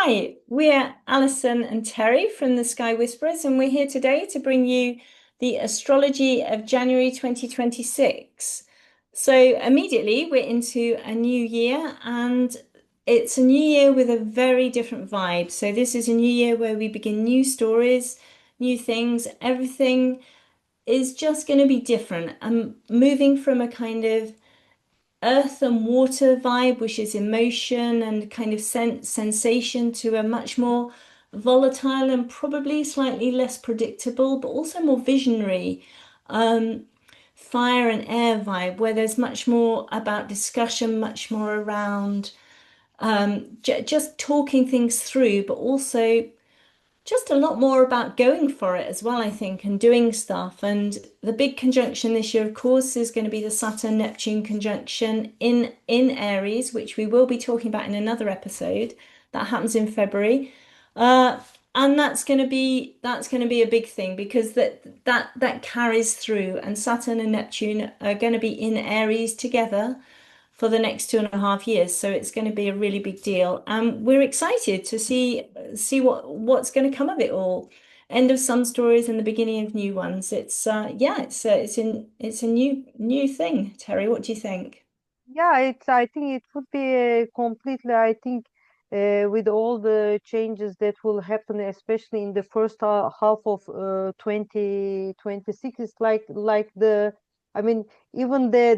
Hi, we're Alison and Terry from the Sky Whisperers, and we're here today to bring you the astrology of January 2026. So, immediately we're into a new year, and it's a new year with a very different vibe. So, this is a new year where we begin new stories, new things. Everything is just going to be different. I'm moving from a kind of earth and water vibe, which is emotion and kind of sensation, to a much more volatile and probably slightly less predictable, but also more visionary um, fire and air vibe, where there's much more about discussion, much more around just talking things through, but also just a lot more about going for it as well, I think, and doing stuff. And the big conjunction this year, of course, is going to be the Saturn-Neptune conjunction in Aries, which we will be talking about in another episode. That happens in February. Uh, and that's going to be a big thing because that carries through, and Saturn and Neptune are going to be in Aries together for the next 2.5 years. So it's going to be a really big deal. And we're excited to see what's going to come of it all. End of some stories and the beginning of new ones. It's a new thing. Terry, what do you think? Yeah, I think it would be completely. I think with all the changes that will happen, especially in the first half of 2026, it's like the. I mean, even there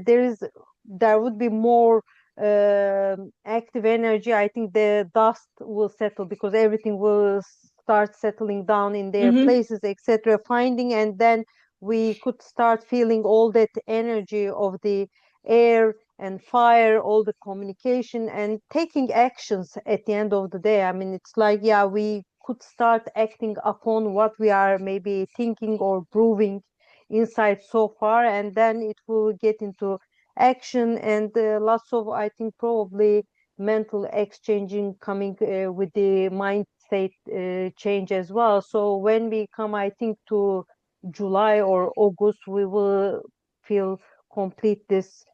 would be more active energy. I think the dust will settle because everything will start settling down in their Hmm. places, etc. Finding, and then we could start feeling all that energy of the air and fire, all the communication and taking actions at the end of the day. I mean, it's like, yeah, we could start acting upon what we are maybe thinking or proving inside so far, and then it will get into action and lots of, I think, probably mental exchanging coming with the mindset change as well. So when we come, I think, to July or August, we will feel complete this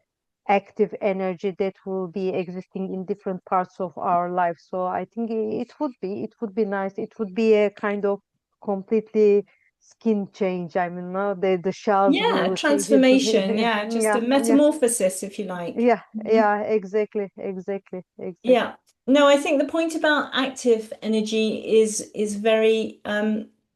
active energy that will be existing in different parts of our life. So I think it would be nice. It would be a kind of completely skin change. I mean, no, the shells Yeah, will change into transformation. Yeah, just a yeah, yeah, metamorphosis, if you like. yeah, Mhm. yeah, exactly. Yeah. No, I think the point about active energy is very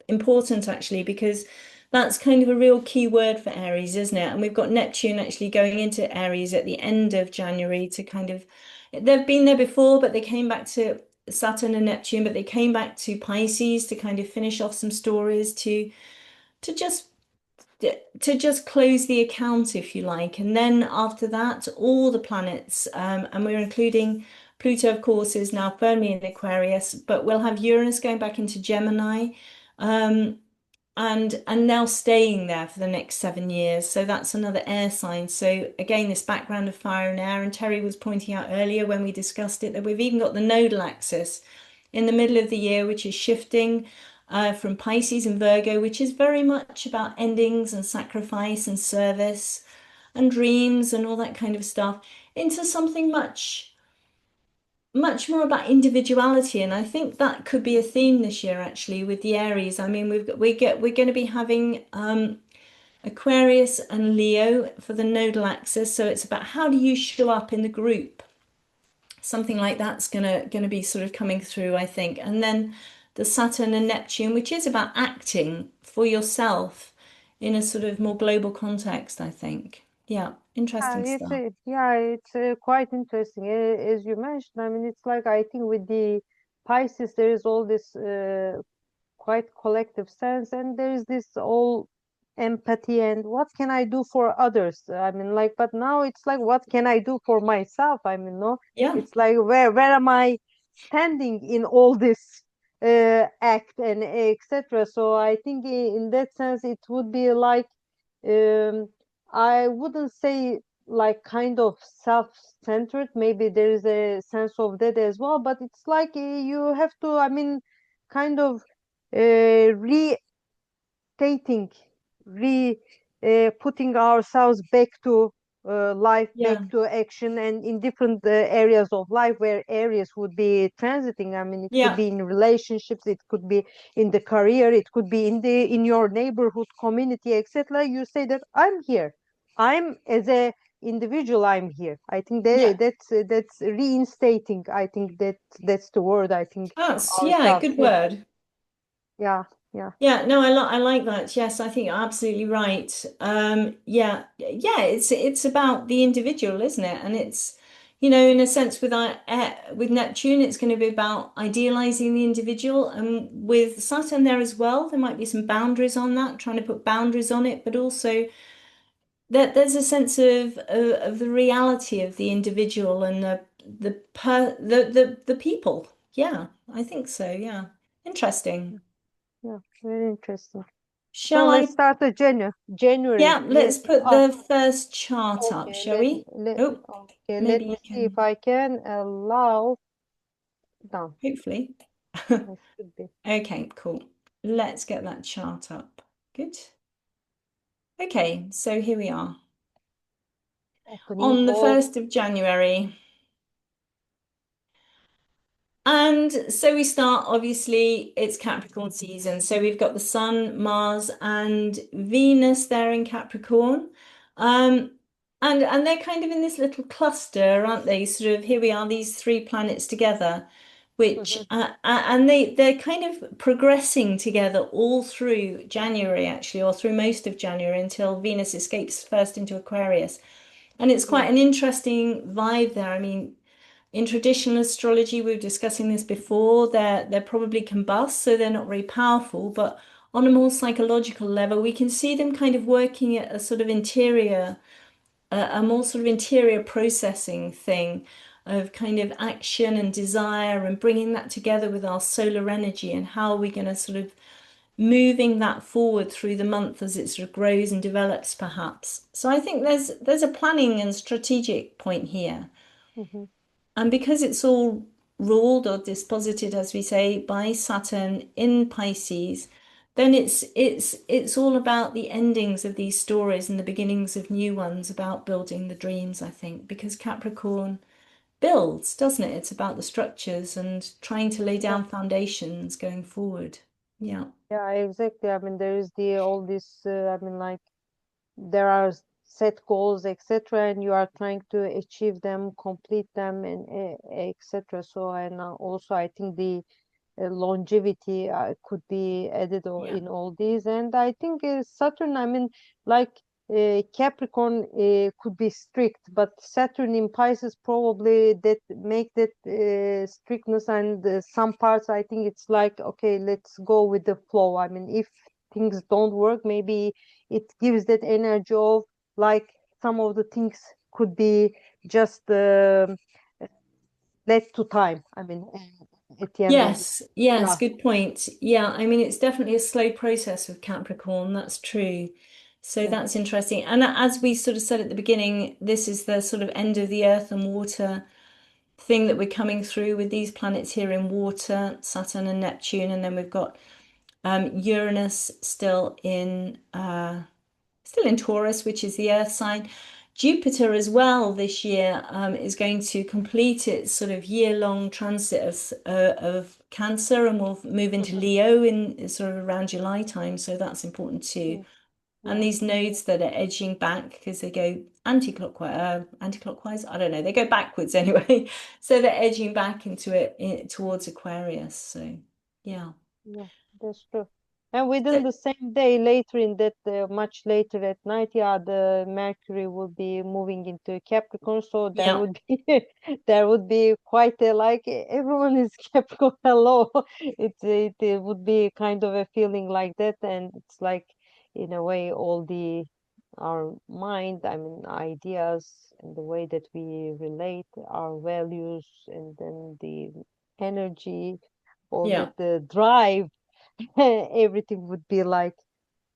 important actually, because that's kind of a real key word for Aries, isn't it? And we've got Neptune actually going into Aries at the end of January to kind of, they've been there before, but they came back to Saturn and Neptune, but they came back to Pisces to kind of finish off some stories, to just to just close the account, if you like. And then after that, all the planets, and we're including Pluto, of course, is now firmly in Aquarius, but we'll have Uranus going back into Gemini, um, and now staying there for the next 7 years. So that's another air sign. So again, this background of fire and air. And Terry was pointing out earlier when we discussed it that we've even got the nodal axis in the middle of the year, which is shifting from Pisces and Virgo, which is very much about endings and sacrifice and service and dreams and all that kind of stuff, into something much more about individuality. And I think that could be a theme this year actually with the Aries. I mean, we're going to be having Aquarius and Leo for the nodal axis, so it's about how do you show up in the group. Something like that's gonna be sort of coming through, I think. And then the Saturn and Neptune, which is about acting for yourself in a sort of more global context, I think. Yeah, interesting stuff. It's quite interesting. As you mentioned, I mean, it's like, I think with the Pisces, there is all this quite collective sense, and there is this all empathy and what can I do for others. I mean, like, but now it's like, what can I do for myself? I mean, no, Yeah. it's like, where am I standing in all this act and etc. So I think in that sense it would be like, um, I wouldn't say like kind of self-centered. Maybe there is a sense of that as well, but it's like you have to, I mean, kind of restating, re putting ourselves back to life back Yeah. to action, and in different areas of life where Aries would be transiting. I mean, it could Yeah. be in relationships, it could be in the career, it could be in your neighborhood community, etc. You say that I'm here, I'm as a individual, I'm here. I think Yeah. that's reinstating. I think that's the word. I think Yeah, ourselves. good word. Yeah, yeah. Yeah, no, I like that. Yes, I think you're absolutely right. Yeah, yeah, it's about the individual, isn't it? And it's, in a sense, with Neptune, it's going to be about idealizing the individual, and with Saturn there as well, there might be some boundaries on that, trying to put boundaries on it, but also that there's a sense of the reality of the individual and the people. Yeah, I think so. Yeah, interesting. Yeah, very interesting. So Shall let's I? start the January. Yeah, let's put Ah, the first chart up, okay. shall we? Oh, Let maybe me you see if can, I can allow down. hopefully. I should be Okay, cool. Let's get that chart up. Good. Okay, so here we are. opening On the all. 1st of January. And so we start, obviously, it's Capricorn season. So we've got the Sun, Mars, and Venus there in Capricorn. Um, and they're kind of in this little cluster, aren't they? Sort of here we are, these three planets together, which Mhm. and they're kind of progressing together all through January, actually, or through most of January until Venus escapes first into Aquarius. And it's Yeah. quite an interesting vibe there. I mean, in traditional astrology, we were discussing this before, they're probably combust, so they're not very powerful, but on a more psychological level, we can see them kind of working at a sort of interior, a more sort of interior processing thing of kind of action and desire and bringing that together with our solar energy and how we're going to sort of moving that forward through the month as it sort of grows and develops perhaps. So I think there's a planning and strategic point here. Mhm. And because it's all ruled or disposited, as we say, by Saturn in Pisces, then it's all about the endings of these stories and the beginnings of new ones, about building the dreams, I think, because Capricorn builds, doesn't it? It's about the structures and trying to lay Yeah, down foundations going forward. Yeah. yeah, exactly. I mean, there is the all this. I mean, like there are set goals, etc., and you are trying to achieve them, complete them, and etc. So, and also, I think the longevity could be added Yeah. in all these. And I think Saturn, I mean, like Capricorn could be strict, but Saturn in Pisces probably that make that strictness, and some parts I think it's like, okay, let's go with the flow. I mean, if things don't work, maybe it gives that energy of like some of the things could be just led to time. I mean, at the end of the, Yes, yes, yeah. good point. Yeah, I mean, it's definitely a slow process with Capricorn, that's true. So Yeah. that's interesting. And as we sort of said at the beginning, this is the sort of end of the earth and water thing that we're coming through with these planets here in water, Saturn and Neptune, and then we've got Uranus still in Taurus, which is the earth sign. Jupiter as well this year is going to complete its sort of year-long transit of Cancer and will move into Mhm. Leo in sort of around July time. So that's important too. Yeah. And Yeah. these nodes that are edging back because they go anti-clockwise, I don't know, they go backwards anyway. So they're edging back into towards Aquarius. So yeah. Yeah, that's true. And within So, the same day, later in that, much later at night, yeah, the Mercury will be moving into Capricorn. So there yeah. would be there would be quite a like everyone is Capricorn. Hello, it would be kind of a feeling like that, and it's like in a way all the our mind, I mean, ideas and the way that we relate, our values, and then the energy, all Yeah. that the drive, everything would be like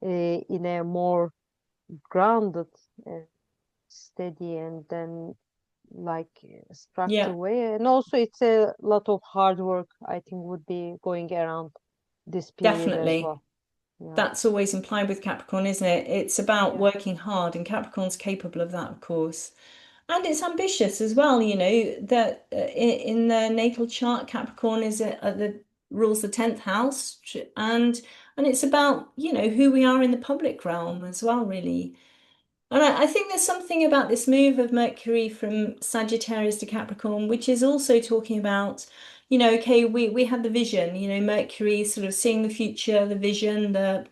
in a more grounded and steady, and then like structured Yeah. way. And also it's a lot of hard work, I think, would be going around this period as Definitely. well. Yeah. that's always implied with Capricorn, isn't it? It's about Yeah. working hard, and Capricorn's capable of that, of course. And it's ambitious as well, you know, that in the natal chart, Capricorn is the rules the 10th house, and it's about, you know, who we are in the public realm as well, really. And I think there's something about this move of Mercury from Sagittarius to Capricorn, which is also talking about, you know, okay, we have the vision, you know, Mercury sort of seeing the future, the vision, the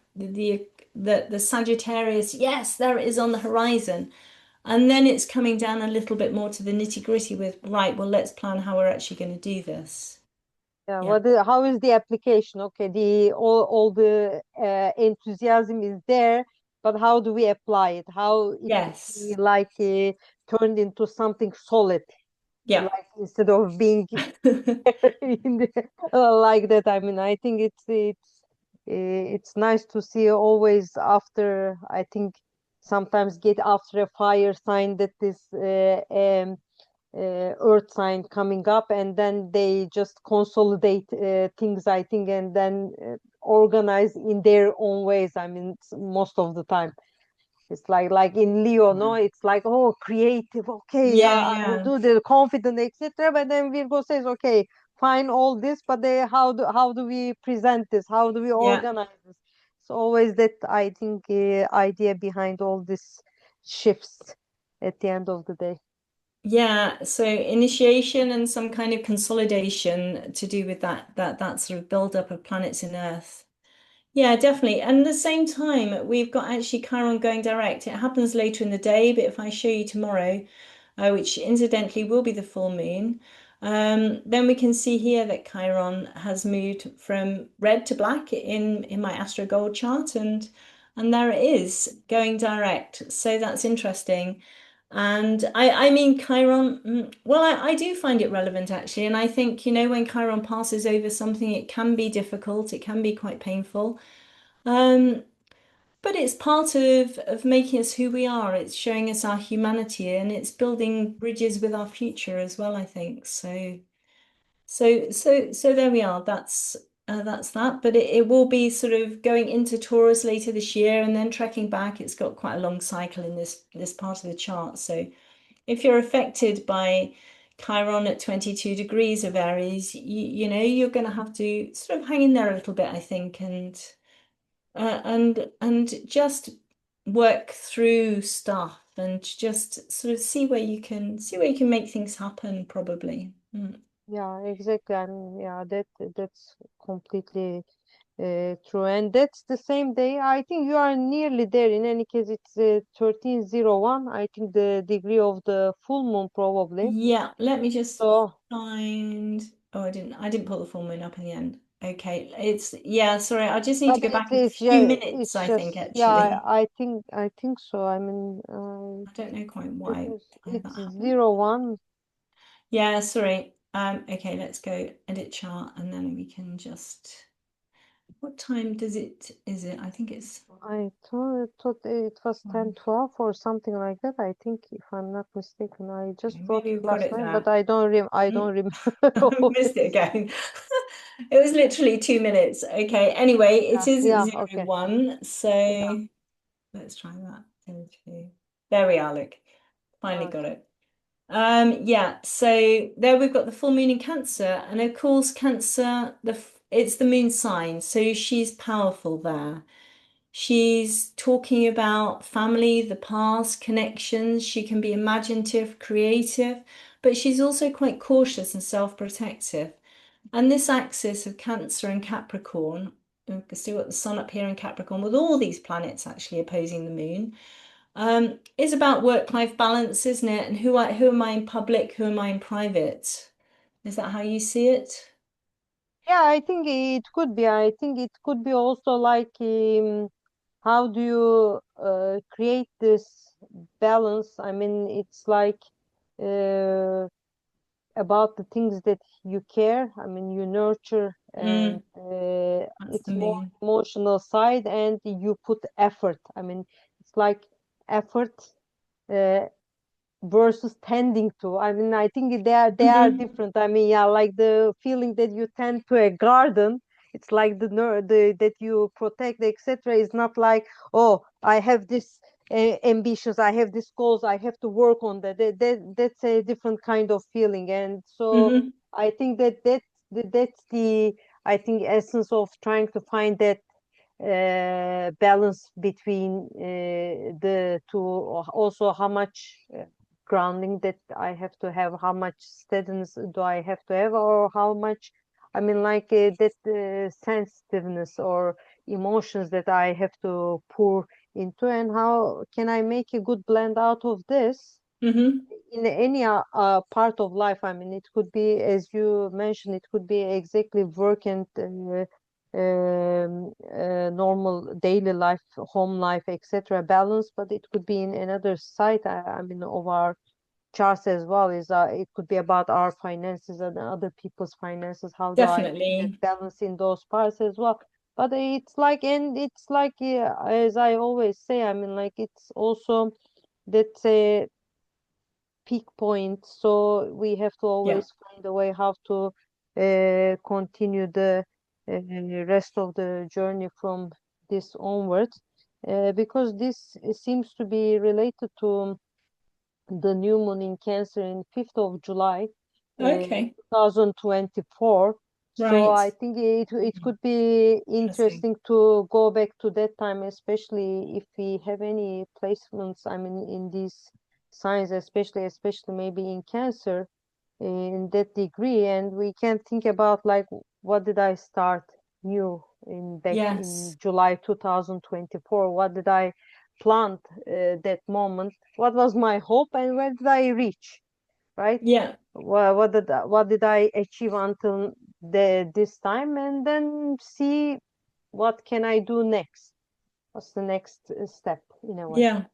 Sagittarius, yes, there it is on the horizon. And then it's coming down a little bit more to the nitty-gritty with, right, well, let's plan how we're actually going to do this. Yeah, Yeah. how is the application? Okay, the all the enthusiasm is there, but how do we apply it? How it could be Yes. like turned into something solid, Yeah. like instead of being in the, like that. I mean, I think it's nice to see always after. I think sometimes get after a fire sign that this earth sign coming up, and then they just consolidate things, I think, and then organize in their own ways. I mean, most of the time it's like in Leo, no, it's like, oh, creative, okay, Yeah, I will yeah, do the confident, etc. But then Virgo says, okay, fine, all this, but how do we present this, how do we yeah. organize this? It's always that, I think, idea behind all this shifts at the end of the day. Yeah, so initiation and some kind of consolidation to do with that sort of build-up of planets in Earth. Yeah, definitely. And at the same time, we've got actually Chiron going direct. It happens later in the day, but if I show you tomorrow, which incidentally will be the full moon, then we can see here that Chiron has moved from red to black in my Astro Gold chart, and there it is going direct. So that's interesting. And I mean Chiron, well, I do find it relevant actually, and I think, you know, when Chiron passes over something, it can be difficult, it can be quite painful. Um, but it's part of making us who we are. It's showing us our humanity and it's building bridges with our future as well, I think. So there we are. That's that. But it will be sort of going into Taurus later this year and then trekking back. It's got quite a long cycle in this part of the chart. So if you're affected by Chiron at 22 degrees of Aries, you know, you're going to have to sort of hang in there a little bit, I think, and just work through stuff and just sort of see where you can make things happen, probably. Yeah, exactly. I mean, yeah, that's completely true. And that's the same day. I think you are nearly there. In any case, it's 1301. I think the degree of the full moon probably. Yeah, let me just So, find. Oh, I didn't put the full moon up in the end. Okay, yeah, sorry, I just need to but go back a it's few just minutes, it's I think, just yeah. I, actually. I think I think so. I mean, I don't know quite why because that it's happened. 01. Yeah, sorry. Okay, let's go edit chart and then we can just. What time is it? I think it's I thought it was 10:12 or something like that. I think, if I'm not mistaken, I just okay, wrote maybe it we've got last it night, but there. I Hmm. don't remember all Missed it this. again. It was literally 2 minutes. Okay, anyway, it Yeah, is yeah, zero okay. one. Yeah, So let's try that. There we are, look. Finally got okay. it. Yeah, so there we've got the full moon in Cancer, and of course, Cancer, it's the moon sign, so she's powerful there. She's talking about family, the past, connections. She can be imaginative, creative, but she's also quite cautious and self-protective. And this axis of Cancer and Capricorn, you can see what the sun up here in Capricorn, with all these planets actually opposing the moon, is about work-life balance, isn't it? And who am I in public, who am I in private? Is that how you see it? Yeah, I think it could be. I think it could be also like, how do you create this balance? I mean, it's like uh, about the things that you care. I mean, you nurture, and Mm, that's the it's more moon. emotional side, and you put effort. I mean, it's like effort uh, versus tending to. I mean, I think they are Hmm. different. I mean, yeah, like the feeling that you tend to a garden, it's like the that you protect, etc. Is not like, oh, I have this ambitions, I have these goals, I have to work on that. That's a different kind of feeling. And so Hmm. I think that's the, I think, essence of trying to find that balance between the two. Also, how much grounding that I have to have, how much steadiness do I have to have, or how much, I mean, like that sensitiveness or emotions that I have to pour into, and how can I make a good blend out of this Hmm. in any part of life. I mean, it could be, as you mentioned, it could be exactly work and normal daily life, home life, etc. balance, but it could be in another side. I mean, of our charts as well. Is it could be about our finances and other people's finances. How do I make that Definitely. balance in those parts as well? But it's like, and it's like, yeah, as I always say, I mean, like it's also that's a peak point. So we have to Yeah. always find a way how to continue the rest of the journey from this onwards, because this seems to be related to the new moon in Cancer in 5th of July, Okay. 2024. So Right. I think it could be Interesting. interesting to go back to that time, especially if we have any placements, I mean, in these signs, especially maybe in Cancer in that degree, and we can think about like, what did I start new in back in Yes. July 2024? What did I plant that moment? What was my hope, and where did I reach? Right? Yeah. What did I achieve until this time, and then see what can I do next? What's the next step in a way? Yeah.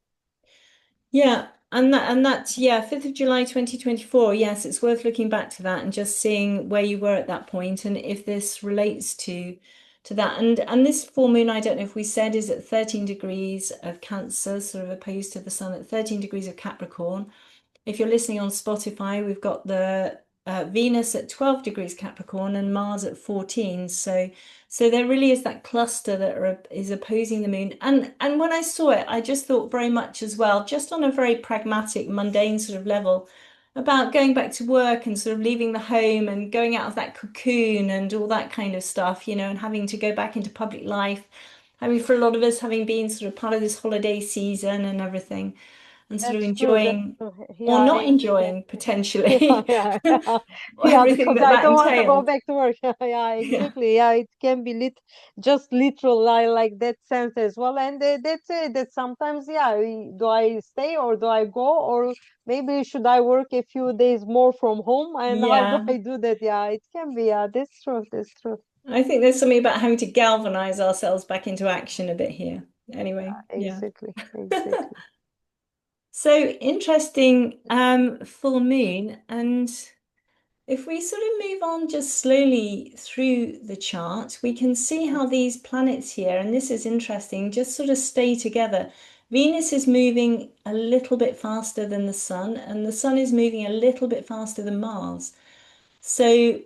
Yeah. And that's yeah, 5th of July 2024. Yes, it's worth looking back to that and just seeing where you were at that point and if this relates to that. And this full moon, I don't know if we said, is at 13 degrees of Cancer, sort of opposed to the sun at 13 degrees of Capricorn. If you're listening on Spotify, we've got the Venus at 12 degrees Capricorn and Mars at 14. So there really is that cluster that is opposing the moon. And when I saw it, I just thought very much as well, just on a very pragmatic, mundane sort of level, about going back to work and sort of leaving the home and going out of that cocoon and all that kind of stuff, and having to go back into public life. I mean, for a lot of us, having been sort of part of this holiday season and everything and sort of That's true. That's enjoying true. or Yeah, I not agree that. enjoying Yeah, potentially yeah, yeah, yeah, everything because that I that don't want to go entailed. back to work. Yeah, Yeah, exactly. Yeah, it can be just literal. I like that sense as well. And that's it. That sometimes, yeah, do I stay or do I go, or maybe should I work a few days more from home? And how do yeah. I do that? Yeah, it can be. Yeah, that's true. That's true. I think there's something about having to galvanize ourselves back into action a bit here. Anyway, yeah. Exactly. Exactly. So interesting full moon. And if we sort of move on just slowly through the chart, we can see how these planets here, and this is interesting, just sort of stay together. Venus is moving a little bit faster than the Sun, and the Sun is moving a little bit faster than Mars. So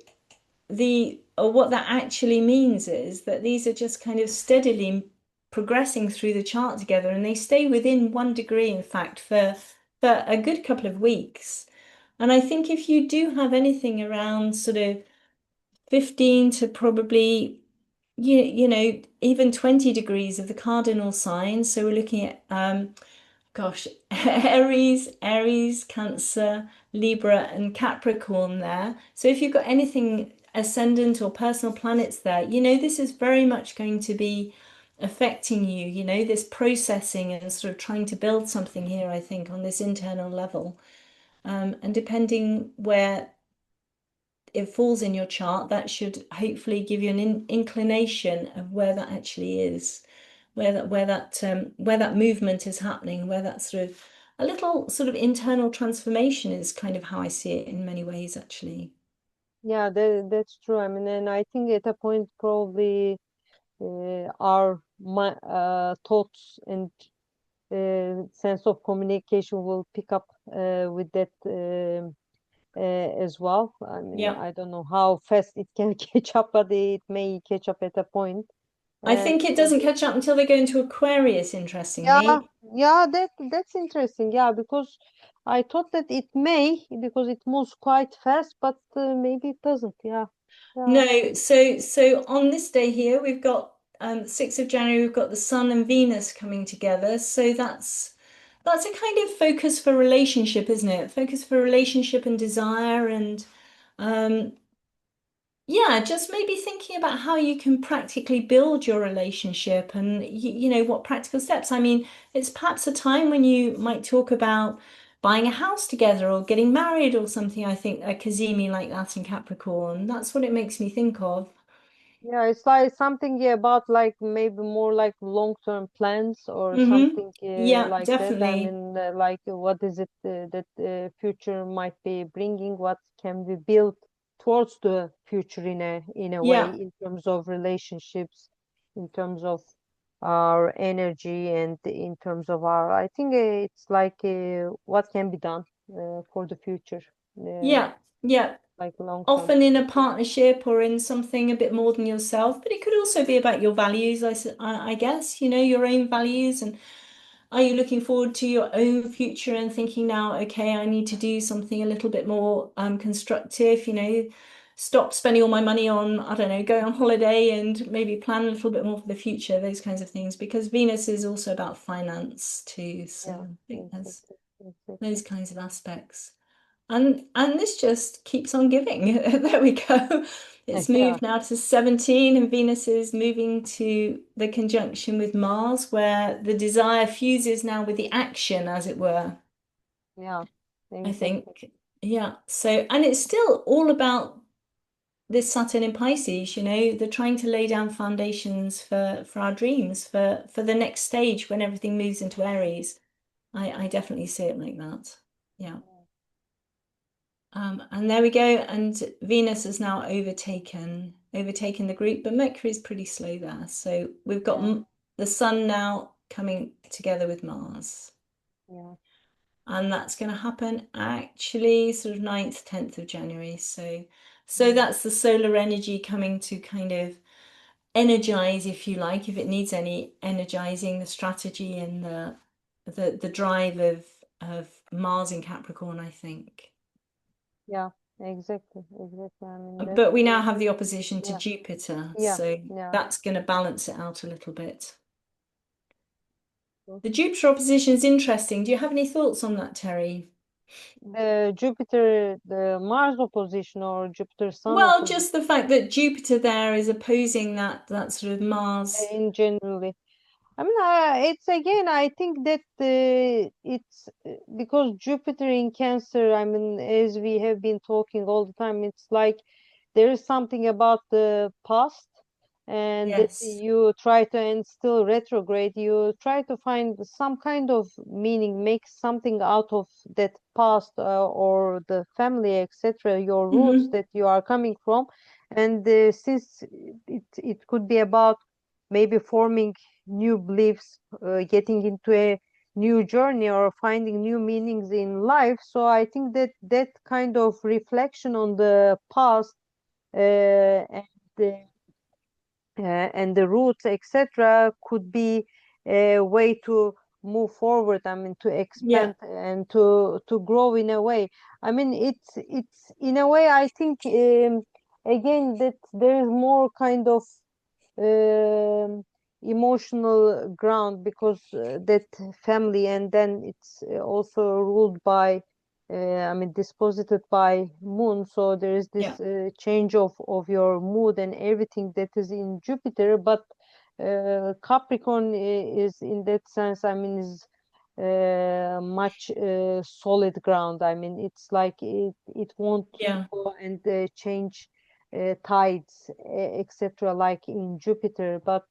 the or what that actually means is that these are just kind of steadily progressing through the chart together, and they stay within 1 degree, in fact, for a good couple of weeks. And I think if you do have anything around sort of 15 to probably even 20 degrees of the cardinal signs, so we're looking at gosh, Aries, Cancer, Libra, and Capricorn there. So if you've got anything ascendant or personal planets there, this is very much going to be affecting you, this processing and sort of trying to build something here, I think, on this internal level. And depending where it falls in your chart, that should hopefully give you an inclination of where that actually is, where that movement is happening, where that sort of a little sort of internal transformation is kind of how I see it in many ways, actually. Yeah, that's true. I mean, and I think at a point probably our thoughts and sense of communication will pick up with that as well. I mean, Yeah. I don't know how fast it can catch up, but it may catch up at a point. I And think it doesn't catch up until they go into Aquarius, yeah, interestingly. yeah, that's interesting. Yeah, because I thought that it may, because it moves quite fast, but maybe it doesn't. Yeah, yeah, No, so on this day here, we've got 6th of January, we've got the Sun and Venus coming together. So that's a kind of focus for relationship, isn't it? Focus for relationship and desire and um yeah, just maybe thinking about how you can practically build your relationship and you know what practical steps. I mean, it's perhaps a time when you might talk about buying a house together or getting married or something. I think a Kazimi like that in Capricorn. That's what it makes me think of. yeah. It's like something, yeah, about like maybe more like long-term plans or Mm-hmm. something Yeah, like that. I definitely. mean, like what is it that future might be bringing? What can we build towards the future in a way, Yeah, in terms of relationships, in terms of our energy, and in terms of our. I think it's like what can be done for the future, uh, yeah, yeah. like long-term Often in plans. a Yeah, partnership or in something a bit more than yourself, but it could also be about your values, I guess, you know, your own values and are you looking forward to your own future and thinking now, okay, I need to do something a little bit more constructive, you know, stop spending all my money on, I don't know, going on holiday and maybe plan a little bit more for the future, those kinds of things, because Venus is also about finance too. So yeah, I think there's exactly, exactly. those kinds of aspects. And this just keeps on giving. There we go. It's Yeah, moved now to 17, and Venus is moving to the conjunction with Mars, where the desire fuses now with the action, as it were, yeah, I exactly. think. Yeah. So, and it's still all about this Saturn in Pisces, you know, they're trying to lay down foundations for our dreams, for the next stage when everything moves into Aries. I definitely see it like that. Yeah. And there we go. And Venus has now overtaken the group, but Mercury is pretty slow there. So we've got Yeah, the Sun now coming together with Mars. yeah, And that's going to happen actually sort of 9th, 10th of January. So yeah, that's the solar energy coming to kind of energize, if you like, if it needs any energizing, the strategy and the drive of Mars in Capricorn, I think. yeah, exactly, exactly. I mean, But that's we now have the opposition to yeah, Jupiter, yeah, so yeah. that's going to balance it out a little bit. The Jupiter opposition is interesting. Do you have any thoughts on that, Terry? The Jupiter, the Mars opposition or Jupiter Sun Well, opposition just the fact that Jupiter there is opposing that sort of Mars. in generally. I mean, it's again, I think that it's because Jupiter in Cancer, I mean, as we have been talking all the time, it's like there is something about the past, and that Yes. you try to, and still retrograde, you try to find some kind of meaning, make something out of that past, or the family, etc., your roots Hmm. that you are coming from. And since it could be about maybe forming new beliefs, getting into a new journey or finding new meanings in life. So I think that that kind of reflection on the past, and the and the roots, etc., could be a way to move forward. I mean, to Yeah. expand and to grow in a way. I mean, it's in a way. I think again that there is more kind of um, emotional ground, because that family, and then it's also ruled by I mean disposited by moon, so there is Yeah. this change of your mood and everything that is in Jupiter. But Capricorn is in that sense, I mean, is much solid ground. I mean, it's like it won't Yeah. go and change tides, etc., like in Jupiter. But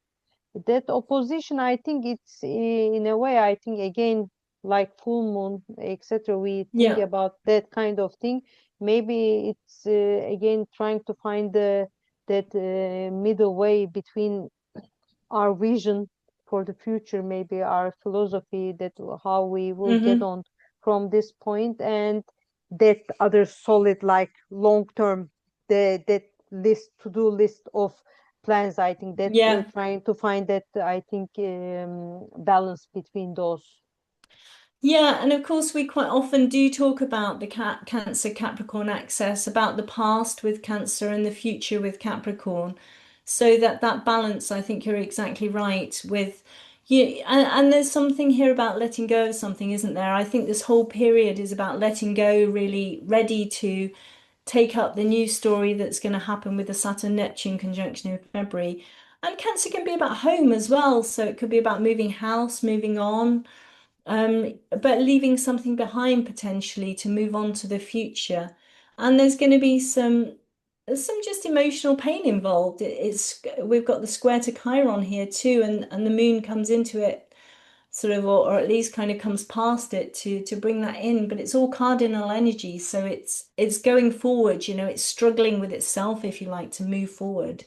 that opposition, I think it's in a way, I think again, like full moon, etc., we think Yeah. about that kind of thing. Maybe it's again trying to find the that middle way between our vision for the future, maybe our philosophy, that how we will get Hmm. on from this point, and that other solid, like long term, that list, to-do list of plans. I think that Yeah. trying to find that, I think, balance between those. Yeah, and of course, we quite often do talk about the Cancer Capricorn axis, about the past with Cancer and the future with Capricorn. So that balance, I think you're exactly right with you. And there's something here about letting go of something, isn't there? I think this whole period is about letting go, really ready to take up the new story that's going to happen with the Saturn Neptune conjunction in February. And Cancer can be about home as well. So it could be about moving house, moving on, but leaving something behind potentially to move on to the future. And there's going to be some just emotional pain involved. It's we've got the square to Chiron here too, and the moon comes into it sort of, or at least kind of comes past it to bring that in. But it's all cardinal energy, so it's going forward. It's struggling with itself, if you like, to move forward.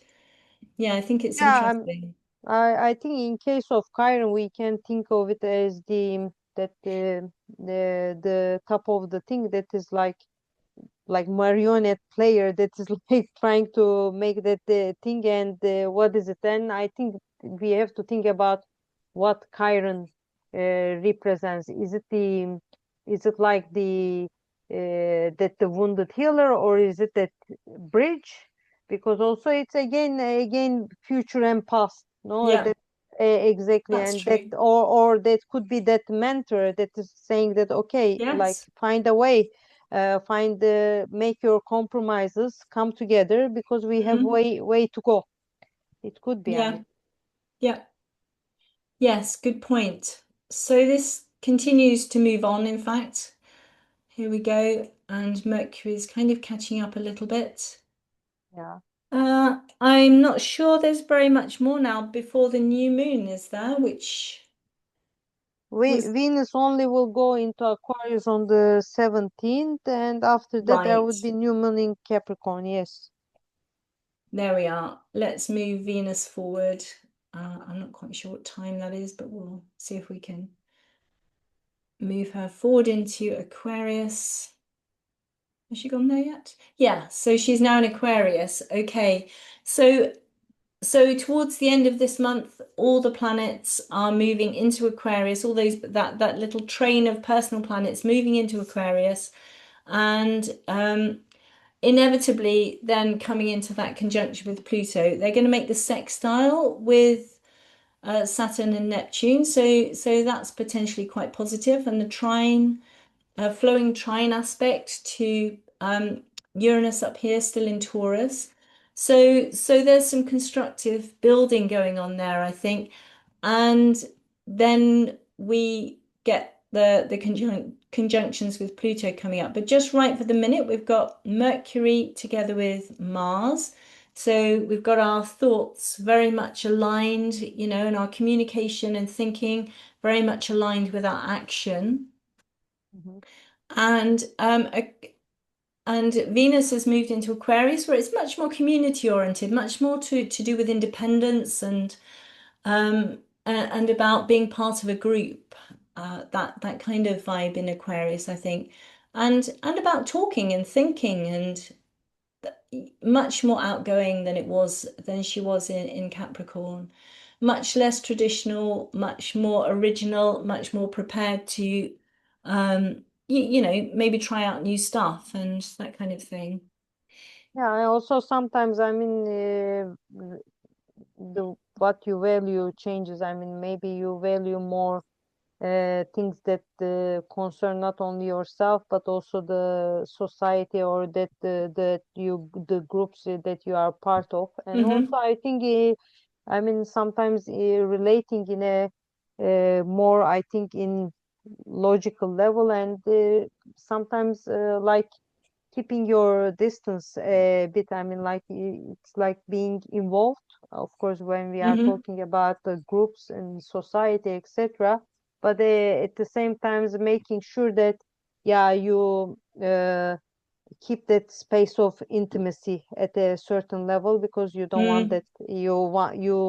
Yeah, I think it's Yeah, interesting. I think in case of Chiron, we can think of it as the top of the thing, that is like marionette player, that is like trying to make that thing. And what is it then? I think we have to think about what Chiron represents. Is it like the wounded healer, or is it that bridge? Because also it's again future and past, no, Yeah, that exactly. that's And that, true. or that could be that mentor that is saying that, okay, like Yes. find a way, make your compromises, come together, because we have Hmm. way to go. It could be, I Yeah. mean. Yeah. Yes, good point. So this continues to move on, in fact. Here we go. And Mercury is kind of catching up a little bit. Yeah. I'm not sure there's very much more now before the new moon, is there? Which was Venus only will go into Aquarius on the 17th, and after that there right. would be new moon in Capricorn. Yes. There we are. Let's move Venus forward. I'm not quite sure what time that is, but we'll see if we can move her forward into Aquarius. Has she gone there yet? Yeah, so she's now in Aquarius. Okay. So towards the end of this month, all the planets are moving into Aquarius, all those that little train of personal planets moving into Aquarius, and inevitably then coming into that conjunction with Pluto. They're going to make the sextile with Saturn and Neptune, so that's potentially quite positive, and the trine, flowing trine aspect to Uranus up here, still in Taurus. So there's some constructive building going on there, I think. And then we get the conjunctions with Pluto coming up. But just right for the minute, we've got Mercury together with Mars. So we've got our thoughts very much aligned, and our communication and thinking very much aligned with our action. Mhm. And Venus has moved into Aquarius, where it's much more community oriented, much more to do with independence and about being part of a group. That kind of vibe in Aquarius, I think, and about talking and thinking and much more outgoing than she was in Capricorn. Much less traditional, much more original, much more prepared to maybe try out new stuff and that kind of thing. Yeah, and also sometimes, I mean, the what you value changes. I mean, maybe you value more things that concern not only yourself but also the society, or that the groups that you are part of. And Hmm. also, I think, I mean, sometimes relating in a more, I think, in logical level, and sometimes like keeping your distance a bit. I mean, like it's like being involved, of course, when we are Hmm. talking about the groups and society, etc. But at the same time, making sure that, yeah, you keep that space of intimacy at a certain level, because you don't want Mm. that, you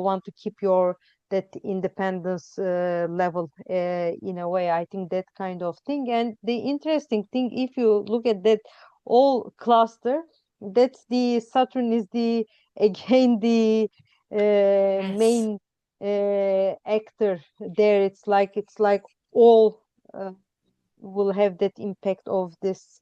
want to keep your that independence level in a way. I think that kind of thing. And the interesting thing, if you look at that all cluster, that's the Saturn is the again the Yes. main actor there. It's like all will have that impact of this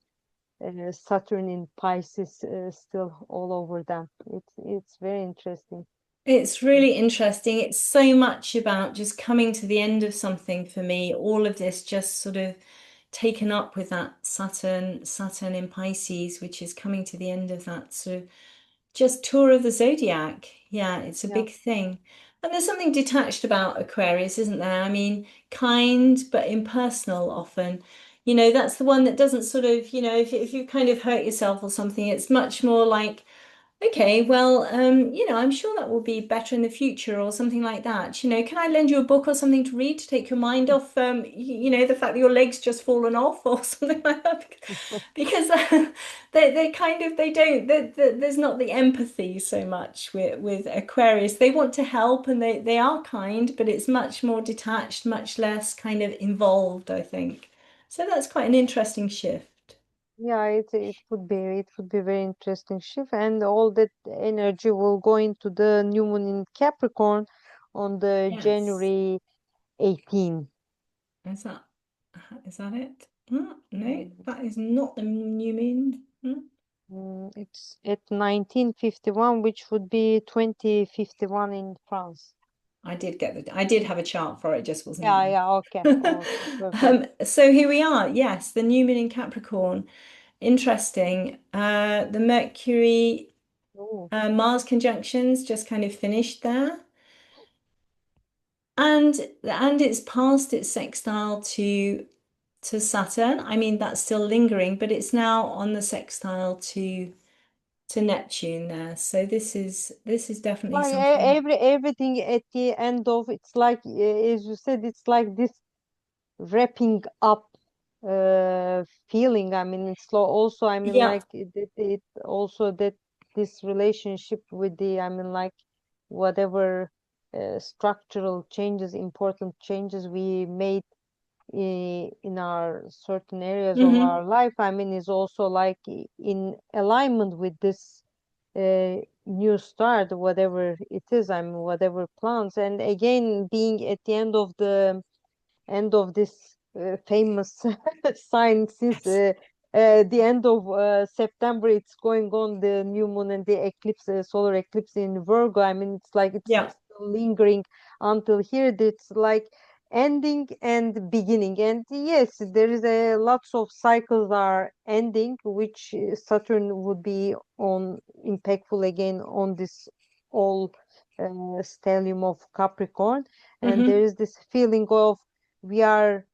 Saturn in Pisces still all over them. It's very interesting. It's really interesting. It's so much about just coming to the end of something for me. All of this just sort of taken up with that Saturn in Pisces, which is coming to the end of that sort of just tour of the zodiac. Yeah, it's a Yeah. big thing. And there's something detached about Aquarius, isn't there? I mean, kind but impersonal often. That's the one that doesn't sort of, if you kind of hurt yourself or something, it's much more like, okay, well, I'm sure that will be better in the future or something like that. Can I lend you a book or something to read to take your mind off, the fact that your leg's just fallen off or something like that? Because they kind of they don't there's not the empathy so much with Aquarius. They want to help and they are kind, but it's much more detached, much less kind of involved, I think. So that's quite an interesting shift. Yeah, it would be very interesting shift, and all that energy will go into the new moon in Capricorn on the Yes. January 18. Is that is that it? No, Mm, that is not the new moon. it's at 1951, which would be 2051 in France. I did have a chart for it, just wasn't Yeah, there. yeah, okay, okay, perfect. So here we are. Yes, the new moon in Capricorn. Interesting. The Mercury Oh, Mars conjunctions just kind of finished there. And it's past its sextile to Saturn. I mean, that's still lingering, but it's now on the sextile to Neptune there. So this is definitely like something. everything at the end of it's like as you said, it's like this wrapping up feeling. I mean, also, I mean, Yeah. like it also that this relationship with the, I mean, like whatever structural changes, important changes we made in our certain areas of Hmm. our life, I mean, is also like in alignment with this new start, whatever it is, I mean, whatever plans. And again, being at the end of this famous sign, since Yes. the end of September, it's going on the new moon and the eclipse, solar eclipse in Virgo. I mean, it's like it's Yeah. still lingering until here. It's like ending and beginning. And yes, there is a lots of cycles are ending, which Saturn would be on impactful again on this all stellium of Capricorn. And there Hmm. is this feeling of we are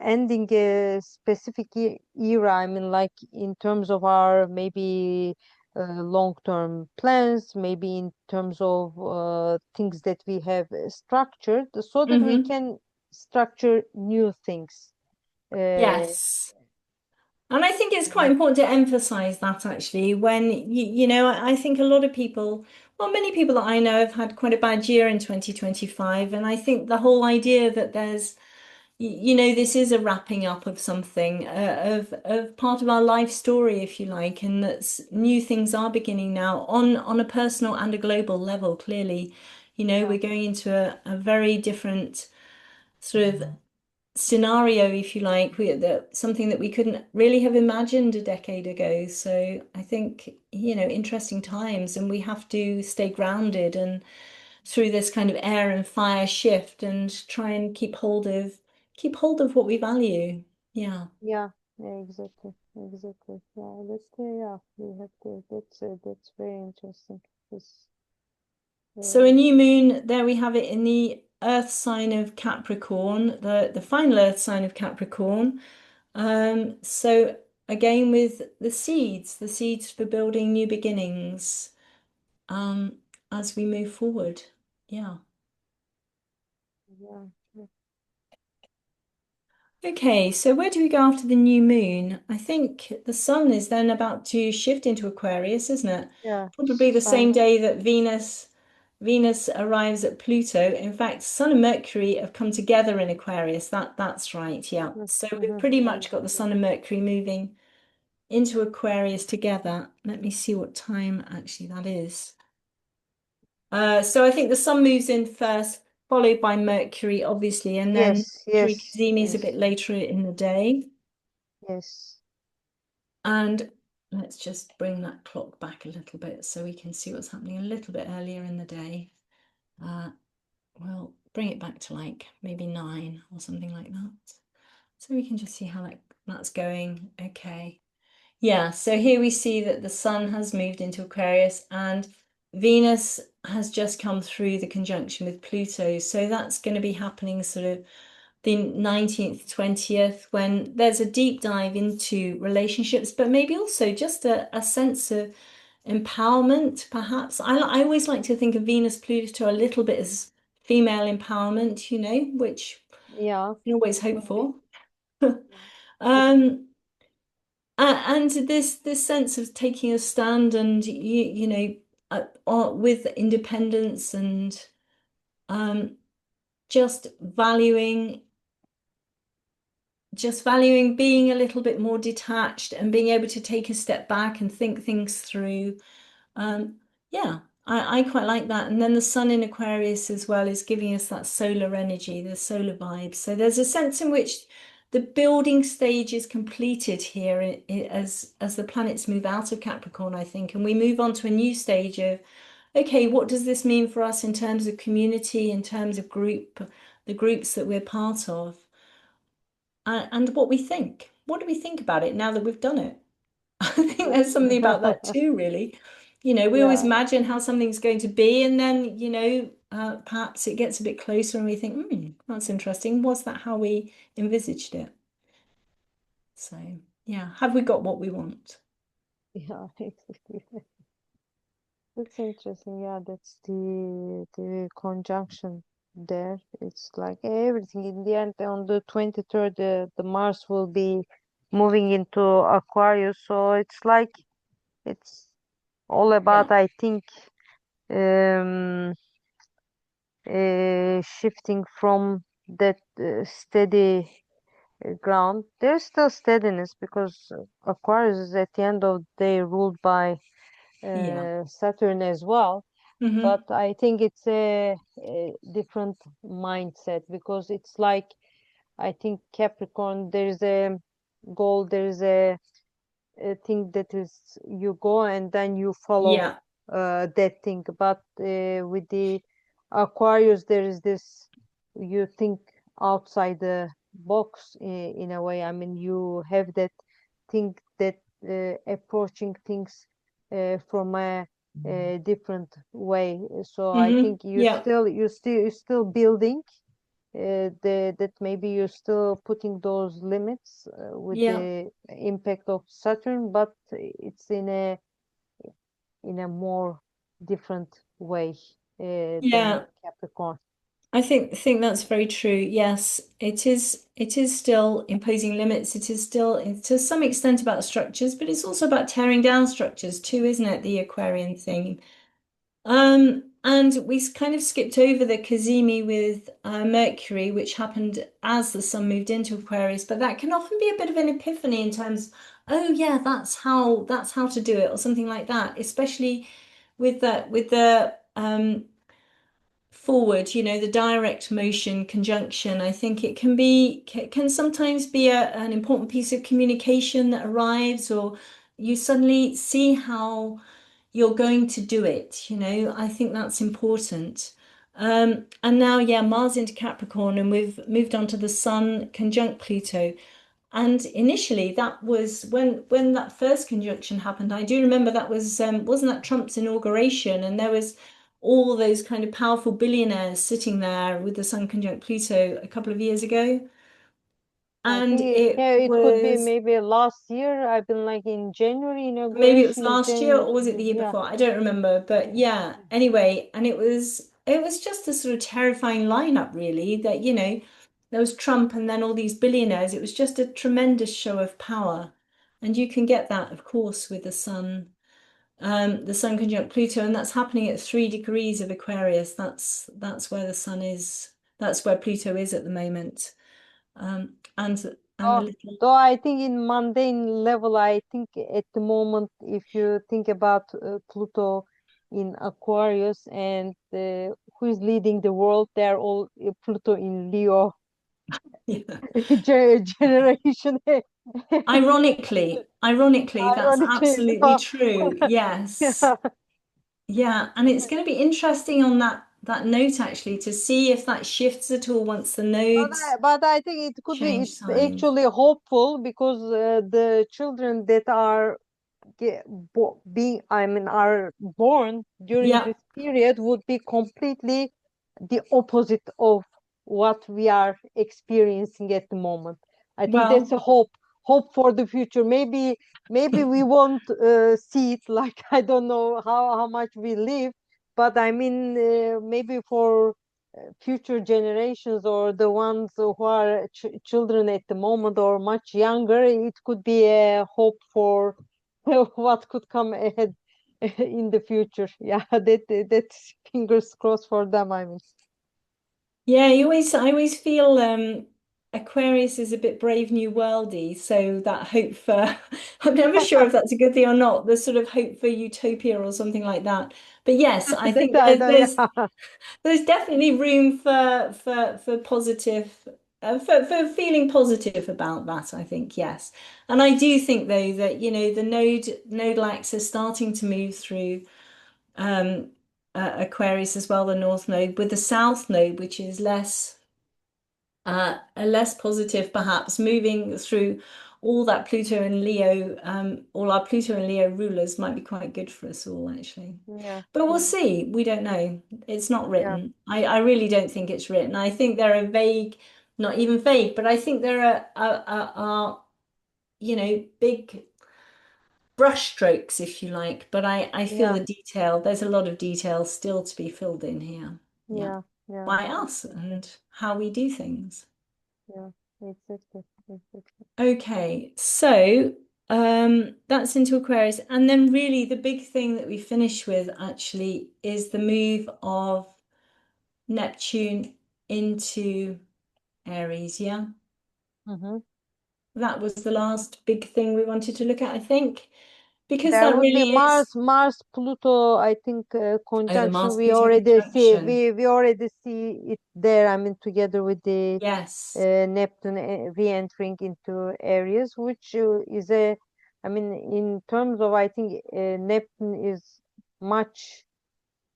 ending a specific era. I mean, like in terms of our maybe long-term plans, maybe in terms of things that we have structured, so that we Hmm. can structure new things. Uh, Yes. And I think it's quite and important to emphasize that actually when I think a lot of people, well, many people that I know have had quite a bad year in 2025. And I think the whole idea that this is a wrapping up of something, of part of our life story, if you like, and that new things are beginning now on a personal and a global level, clearly. yeah, We're going into a very different sort of scenario, if you like, something that we couldn't really have imagined a decade ago. So I think, interesting times, and we have to stay grounded and through this kind of air and fire shift and try and keep hold of what we value. Yeah. yeah, yeah, exactly, exactly. Yeah, yeah, we have to. That's very interesting. This, So a uh, new moon, there we have it in the Earth sign of Capricorn, the final Earth sign of Capricorn. So again with the seeds for building new beginnings, as we move forward. Yeah. yeah, yeah, Okay, so where do we go after the new moon? I think the sun is then about to shift into Aquarius, isn't it? yeah. Probably the same Sun. day that Venus Venus arrives at Pluto. In fact, Sun and Mercury have come together in Aquarius. That's right, yeah. So we've Mhm. pretty much got the Sun and Mercury moving into Aquarius together. Let me see what time actually that is. So I think the Sun moves in first, followed by Mercury, obviously, and then Yes, Mercury yes, cazimi is a bit yes, later in the day. yes. And let's just bring that clock back a little bit so we can see what's happening a little bit earlier in the day. Uh, we'll bring it back to like maybe 9 or something like that. So we can just see how that's going. Okay. Yeah, so here we see that the Sun has moved into Aquarius and Venus has just come through the conjunction with Pluto. So that's going to be happening sort of the 19th, 20th, when there's a deep dive into relationships, but maybe also just a sense of empowerment, perhaps. I always like to think of Venus Pluto a little bit as female empowerment, which Yeah, you always hope could be. for. Yeah. Um, and this sense of taking a stand and with independence and um, just valuing just valuing being a little bit more detached and being able to take a step back and think things through. Yeah, I quite like that. And then the sun in Aquarius as well is giving us that solar energy, the solar vibe. So there's a sense in which the building stage is completed here as the planets move out of Capricorn, I think, and we move on to a new stage of, okay, what does this mean for us in terms of community, in terms of the groups that we're part of, and what we think. What do we think about it now that we've done it? I think there's something about that too, really. We always Yeah, imagine how something's going to be, and then, perhaps it gets a bit closer and we think, that's interesting. Was that how we envisaged it? So, yeah, have we got what we want? yeah, exactly. That's interesting. Yeah, that's the conjunction there. It's like everything in the end on the 23rd, the Mars will be moving into Aquarius. So it's like it's all Yeah. about, I think, um, shifting from that steady ground. There's still steadiness because Aquarius is at the end of the day ruled by Yeah. Saturn as well. Hmm. But I think it's a different mindset because it's like I think Capricorn, there's a goal, there's a thing that is you go and then you follow Yeah. that thing. But with the Aquarius, there is this you think outside the box in a way. I mean, you have that thing that approaching things from a different way. So I think Yeah. you're still building that maybe you're still putting those limits with Yeah. the impact of Saturn, but it's in a more different way than Yeah. Capricorn. I think that's very true. Yes, it is still imposing limits. It is still to some extent about structures, but it's also about tearing down structures too, isn't it? The Aquarian thing. And we kind of skipped over the cazimi with Mercury, which happened as the sun moved into Aquarius, but that can often be a bit of an epiphany in terms, oh yeah, that's how to do it, or something like that, especially with the forward, the direct motion conjunction. I think it can sometimes be an important piece of communication that arrives, or you suddenly see how you're going to do it. I think that's important. And now, yeah, Mars into Capricorn, and we've moved on to the Sun conjunct Pluto. And initially, that was when that first conjunction happened. I do remember that wasn't that Trump's inauguration, and there was all those kind of powerful billionaires sitting there with the Sun conjunct Pluto a couple of years ago, I and think it yeah, it could be was. maybe last year. I've been like in January Maybe it was inauguration in last year January. or was it the year Yeah, before? I don't remember. But yeah, yeah, anyway, and it was just a sort of terrifying lineup, really, that, there was Trump and then all these billionaires. It was just a tremendous show of power. And you can get that, of course, with the sun the Sun conjunct Pluto, and that's happening at 3 degrees of Aquarius. That's where the Sun is. That's where Pluto is at the moment. And a Oh, little, though I think in mundane level, I think at the moment, if you think about Pluto in Aquarius and who is leading the world, they're all Pluto in Leo yeah. generation. Ironically, that's Ironically, absolutely true. Yes. yeah. Yeah, and it's going to be interesting on that note actually to see if that shifts at all once the nodes But I think it could be, change it's signs. actually hopeful because the children that are I mean, are born during Yeah. this period would be completely the opposite of what we are experiencing at the moment. I think that's Well, a hope for the future. Maybe we won't see it like I don't know how much we live, but I mean maybe for future generations or the ones who are children at the moment or much younger, it could be a hope for what could come ahead in the future. Yeah, that's fingers crossed for them, I mean. yeah, I always feel Aquarius is a bit Brave New Worldy, so that hope for I'm never sure if that's a good thing or not, the sort of hope for utopia or something like that. But yes, I That think I don't, yeah. there's definitely room for positive for feeling positive about that, I think, yes. And I do think though that, the nodal axis starting to move through um Aquarius as well, the North Node, with the South Node, which is less positive, perhaps, moving through all that Pluto and Leo, all our Pluto and Leo rulers might be quite good for us all, actually. Yeah, But we'll yeah, see. We don't know. It's not yeah, written. I really don't think it's written. I think there are vague, not even vague, but I think there are big brushstrokes, if you like. But I feel yeah, there's a lot of detail still to be filled in here. Yeah. yeah, yeah, By us and how we do things. yeah, exactly, exactly. Okay, so that's into Aquarius. And then really the big thing that we finish with actually is the move of Neptune into Aries, yeah? Hmm. That was the last big thing we wanted to look at, I think, because There that would be really is, Mars, Pluto, I think oh, the conjunction. We Mars-Pluto already see conjunction. we already see it there. I mean, together with the Yes, Neptune re-entering into Aries, which is I mean, in terms of, I think Neptune is much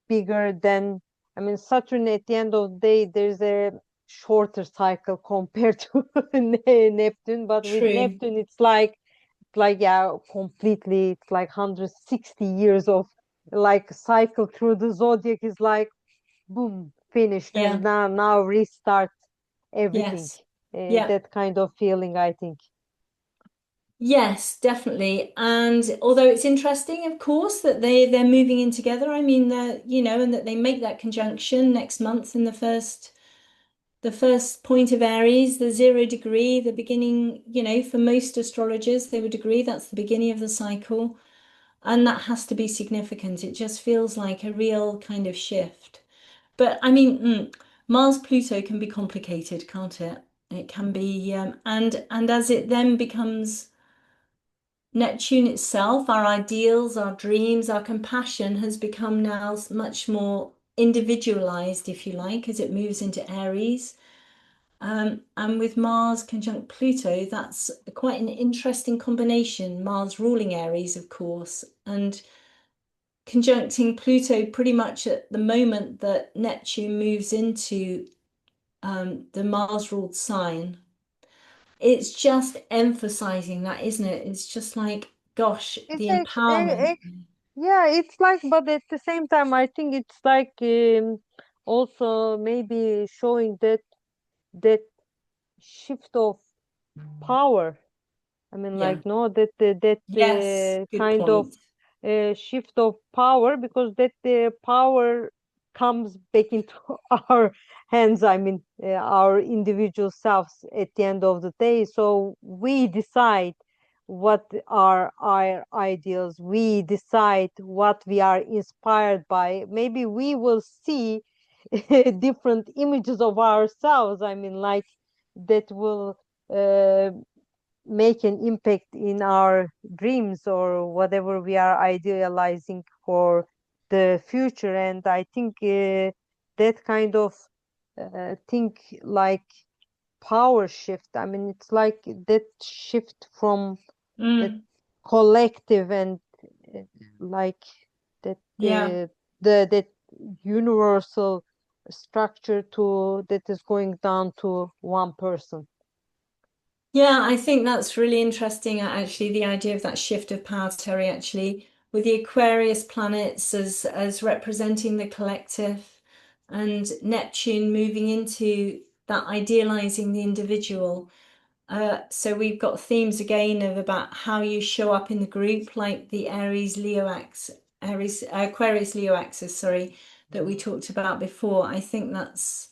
bigger than, I mean, Saturn at the end of the day, there's a shorter cycle compared to Neptune, but with true. Neptune, it's like yeah, completely, it's like 160 years of like cycle through the zodiac is like boom, finished, and Yeah, now restart everything. yes. Yeah. That kind of feeling, I think. Yes, definitely. And although it's interesting, of course, that they're moving in together. I mean, and that they make that conjunction next month in the first point of Aries, the 0 degree, the beginning, for most astrologers, they would agree that's the beginning of the cycle. And that has to be significant. It just feels like a real kind of shift. But I mean, Mars Pluto can be complicated, can't it? It can be, and as it then becomes Neptune itself, our ideals, our dreams, our compassion has become now much more individualized, if you like, as it moves into Aries. And with Mars conjunct Pluto, that's quite an interesting combination. Mars ruling Aries, of course, and conjuncting Pluto pretty much at the moment that Neptune moves into the Mars ruled sign. It's just emphasizing that, isn't it? It's just like, gosh, It's the actually, empowerment. yeah, it's like, but at the same time, I think it's like also maybe showing that shift of power. I mean, Yeah. like, no, that Yes. Good kind of point. shift of power, because that power comes back into our hands. I mean, our individual selves at the end of the day. So we decide what are our ideals. We decide what we are inspired by. Maybe we will see different images of ourselves. I mean, like that will uh, make an impact in our dreams or whatever we are idealizing for the future. And I think that kind of think like power shift. I mean, it's like that shift from the Mm, collective and uh, like that yeah. the that universal structure to that is going down to one person. Yeah, I think that's really interesting, actually, the idea of that shift of power, Terry, actually, with the Aquarius planets as representing the collective and Neptune moving into that idealizing the individual. So we've got themes again of about how you show up in the group, like the Aquarius Leo axis, sorry, that we talked about before. I think that's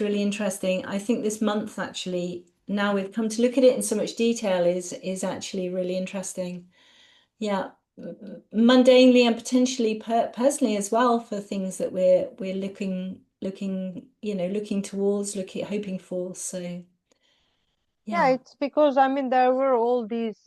really interesting. I think this month actually, now we've come to look at it in so much detail, is actually really interesting. Yeah, mundanely and potentially personally as well for things that we're looking towards, looking hoping for. So Yeah, yeah. it's because I mean there were all these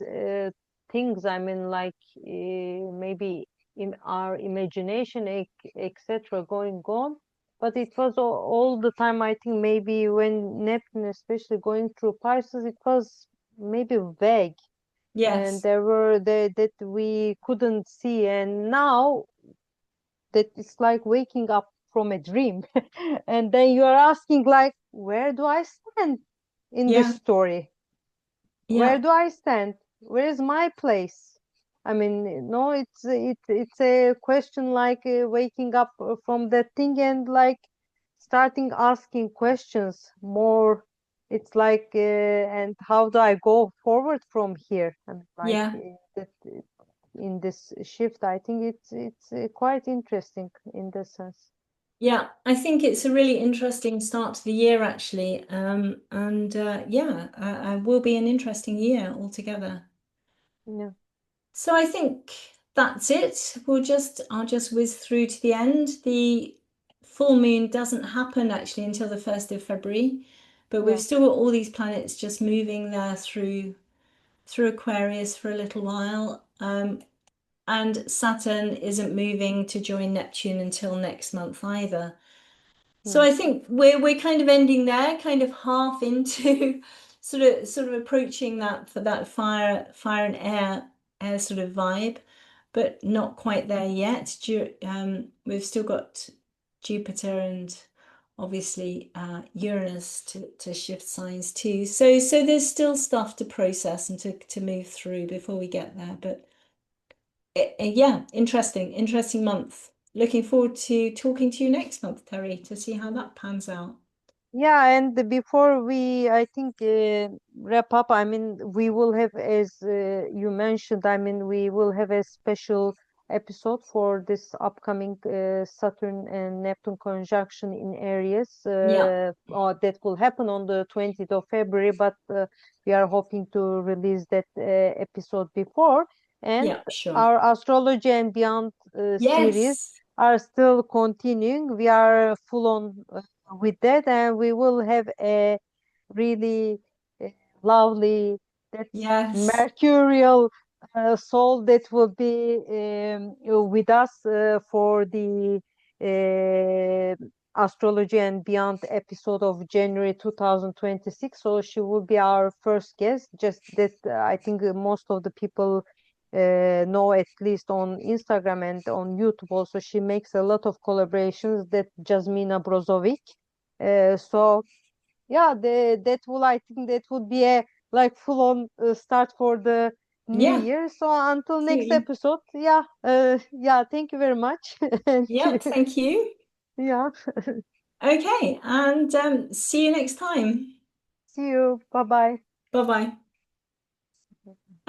things. I mean, like maybe in our imagination, etc., going on. But it was all the time. I think maybe when Neptune, especially going through Pisces, it was maybe vague, and Yes. there were that we couldn't see. And now that it's like waking up from a dream, and then you are asking like, where do I stand in this Yeah. story? Where Yeah. do I stand? Where is my place? I mean, no, it's a question like waking up from that thing and like starting asking questions more. It's like, and how do I go forward from here? And like Yeah. that in this shift, I think it's quite interesting in this sense. Yeah. I think it's a really interesting start to the year, actually. And yeah, will be an interesting year altogether. Yeah, So I think that's it. I'll just whiz through to the end. The full moon doesn't happen actually until the 1st of February, but we've yeah. still got all these planets just moving there through Aquarius for a little while. And Saturn isn't moving to join Neptune until next month either. So Hmm. I think we're kind of ending there, kind of half into sort of approaching that for that fire and air sort of vibe, but not quite there yet. We've still got Jupiter and obviously Uranus to shift signs too. So there's still stuff to process and to move through before we get there. But yeah, interesting month. Looking forward to talking to you next month, Terry, to see how that pans out. Yeah, and before we, I think, wrap up, I mean, we will have, as you mentioned, I mean, we will have a special episode for this upcoming Saturn and Neptune conjunction in Aries. Yeah, That will happen on the 20th of February, but we are hoping to release that episode before. And yeah, sure. our Astrology and Beyond series Yes, are still continuing. We are full on with that, and we will have a really uh, lovely, that yes, mercurial soul that will be with us for the uh, astrology and beyond episode of January 2026. So she will be our first guest. Just that I think most of the people know, at least on Instagram and on YouTube. Also, she makes a lot of collaborations. That Jasmina Brozovic. So yeah, that will, I think that would be a like full on start for the new yeah, year. So until next absolutely. episode, yeah, yeah, thank you very much. And Yeah, thank you. yeah, Okay, and see you next time. see you. Bye bye. Bye bye.